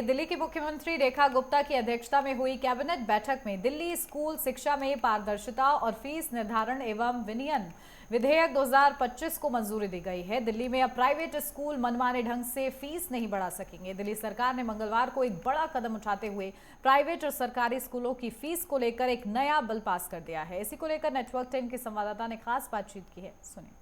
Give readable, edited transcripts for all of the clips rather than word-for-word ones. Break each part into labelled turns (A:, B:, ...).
A: दिल्ली की मुख्यमंत्री रेखा गुप्ता की अध्यक्षता में हुई कैबिनेट बैठक में दिल्ली स्कूल शिक्षा में पारदर्शिता और फीस निर्धारण एवं विनियमन विधेयक 2025 को मंजूरी दी गई है। दिल्ली में अब प्राइवेट स्कूल मनमाने ढंग से फीस नहीं बढ़ा सकेंगे। दिल्ली सरकार ने मंगलवार को एक बड़ा कदम उठाते हुए प्राइवेट और सरकारी स्कूलों की फीस को लेकर एक नया बिल पास कर दिया है। इसी को लेकर नेटवर्क 10 के संवाददाता ने खास बातचीत की है, सुनिए।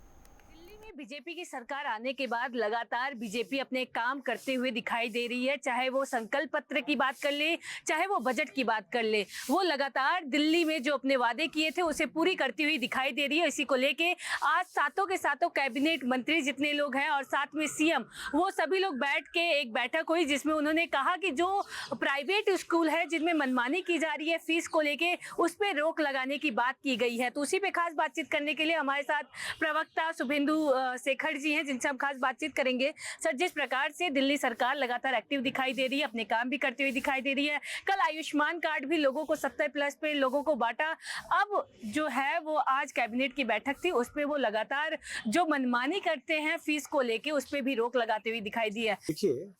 B: बीजेपी की सरकार आने के बाद लगातार बीजेपी अपने काम करते हुए दिखाई दे रही है। चाहे वो संकल्प पत्र की बात कर ले, चाहे वो बजट की बात कर ले, वो लगातार दिल्ली में जो अपने वादे किए थे उसे पूरी करती हुई दिखाई दे रही है। इसी को लेके आज सातों के सातों कैबिनेट मंत्री जितने लोग हैं और साथ में सीएम, वो सभी लोग बैठ के एक बैठक हुई जिसमें उन्होंने कहा कि जो प्राइवेट स्कूल है जिनमें मनमानी की जा रही है फीस को लेके, उस पर रोक लगाने की बात की गई है। तो उसी पे खास बातचीत करने के लिए हमारे साथ प्रवक्ता शुभेंदु शेखर जी हैं, जिनसे हम खास बातचीत करेंगे। सर, जिस प्रकार से दिल्ली सरकार लगातार एक्टिव दिखाई दे रही है, अपने काम भी करती हुई दिखाई दे रही है, कल आयुष्मान कार्ड भी लोगों को 70+ पे लोगों को बांटा। अब जो है वो आज कैबिनेट की बैठक थी, उस पर वो लगातार जो मनमानी करते हैं फीस को लेके, उस पर भी रोक लगाते हुए दिखाई दी है।
C: देखिए,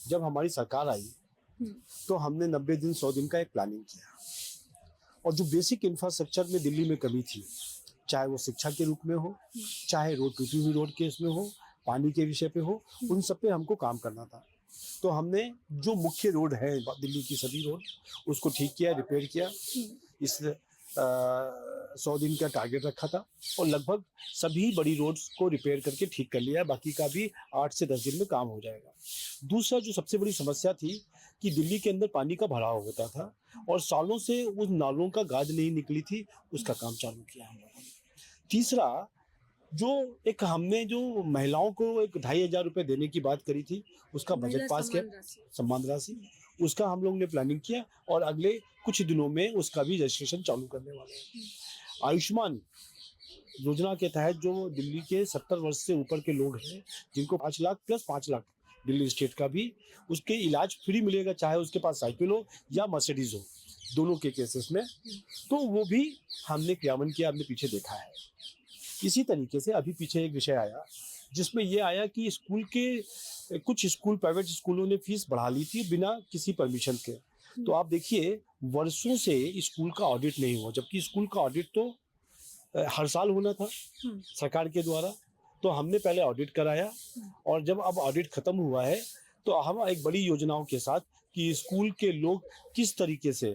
C: जब हमारी सरकार आई तो हमने 90 दिन 100 दिन का एक प्लानिंग किया और जो बेसिक इंफ्रास्ट्रक्चर में दिल्ली में कमी थी, चाहे वो शिक्षा के रूप में हो, चाहे रोड टूटी हुई रोड केस में हो, पानी के विषय पे हो, उन सब पे हमको काम करना था। तो हमने जो मुख्य रोड है दिल्ली की सभी रोड, उसको ठीक किया, रिपेयर किया। इस 100 दिन का टारगेट रखा था और लगभग सभी बड़ी रोड्स को रिपेयर करके ठीक कर लिया। बाकी का भी 8 से 10 दिन में काम हो जाएगा। दूसरा जो सबसे बड़ी समस्या थी कि दिल्ली के अंदर पानी का भराव होता था और सालों से उस नालों का गाज नहीं निकली थी, उसका काम चालू किया हम लोगों ने। तीसरा, जो एक हमने जो महिलाओं को एक 2,500 रुपये देने की बात करी थी, उसका बजट पास किया, सम्मान राशि, उसका हम लोग ने प्लानिंग किया और अगले कुछ दिनों में उसका भी रजिस्ट्रेशन चालू करने वाले हैं। आयुष्मान योजना के तहत जो दिल्ली के 70 वर्ष से ऊपर के लोग हैं, जिनको 5 लाख प्लस 5 लाख दिल्ली स्टेट का भी, उसके इलाज फ्री मिलेगा, चाहे उसके पास साइकिल हो या मर्सिडीज हो, दोनों के केसेस में। तो वो भी हमने क्रियान्वयन किया, हमने पीछे देखा है। इसी तरीके से अभी पीछे एक विषय आया जिसमें ये आया कि स्कूल के कुछ स्कूल, प्राइवेट स्कूलों ने फीस बढ़ा ली थी बिना किसी परमिशन के। तो आप देखिए, वर्षों से स्कूल का ऑडिट नहीं हुआ, जबकि स्कूल का ऑडिट तो हर साल होना था सरकार के द्वारा। तो हमने पहले ऑडिट कराया और जब अब ऑडिट खत्म हुआ है तो हम एक बड़ी योजनाओं के साथ कि स्कूल के लोग किस तरीके से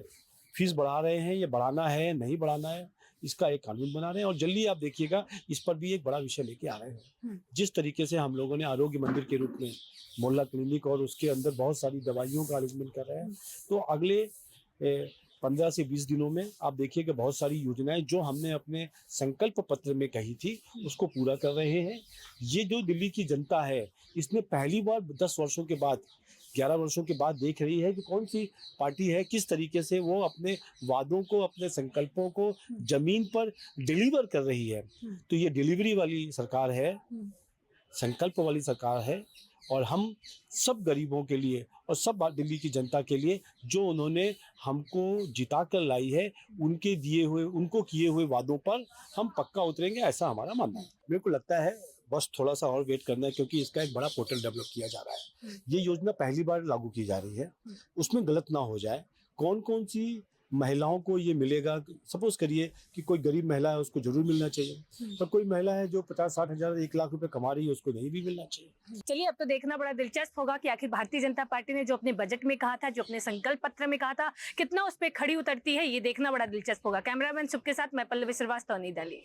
C: फीस बढ़ा रहे हैं, ये बढ़ाना है नहीं बढ़ाना है, इसका एक कानून बना रहे हैं। और जल्दी आप देखिएगा, इस पर भी एक बड़ा विषय लेके आ रहे हैं। जिस तरीके से हम लोगों ने आरोग्य मंदिर के रूप में मोहल्ला क्लिनिक और उसके अंदर बहुत सारी दवाइयों का अरेंजमेंट कर रहे हैं, तो अगले 15 से 20 दिनों में आप देखिएगा बहुत सारी योजनाएं जो हमने अपने संकल्प पत्र में कही थी उसको पूरा कर रहे हैं। ये जो दिल्ली की जनता है, इसने पहली बार 10 वर्षों के बाद, 11 वर्षों के बाद देख रही है कि कौन सी पार्टी है, किस तरीके से वो अपने वादों को, अपने संकल्पों को जमीन पर डिलीवर कर रही है। तो ये डिलीवरी वाली सरकार है, संकल्प वाली सरकार है और हम सब गरीबों के लिए और सब दिल्ली की जनता के लिए जो उन्होंने हमको जिता कर लाई है, उनके दिए हुए, उनको किए हुए वादों पर हम पक्का उतरेंगे, ऐसा हमारा मानना है। मेरे को लगता है बस थोड़ा सा और वेट करना है, क्योंकि इसका एक बड़ा पोर्टल डेवलप किया जा रहा है। ये योजना पहली बार लागू की जा रही है, उसमें गलत ना हो जाए। कौन कौन सी महिलाओं को ये मिलेगा, सपोज करिए कि कोई गरीब महिला है, उसको जरूर मिलना चाहिए, पर कोई महिला है जो 50-60 हजार 1 लाख रुपए कमा रही है, उसको नहीं भी मिलना चाहिए।
B: चलिए, अब तो देखना बड़ा दिलचस्प होगा कि आखिर भारतीय जनता पार्टी ने जो अपने बजट में कहा था, जो अपने संकल्प पत्र में कहा था, कितना उस पर खड़ी उतरती है, ये देखना बड़ा दिलचस्प होगा। कैमरामैन शुभ के साथ मैं पल्लवी श्रीवास्तव, नई दिल्ली।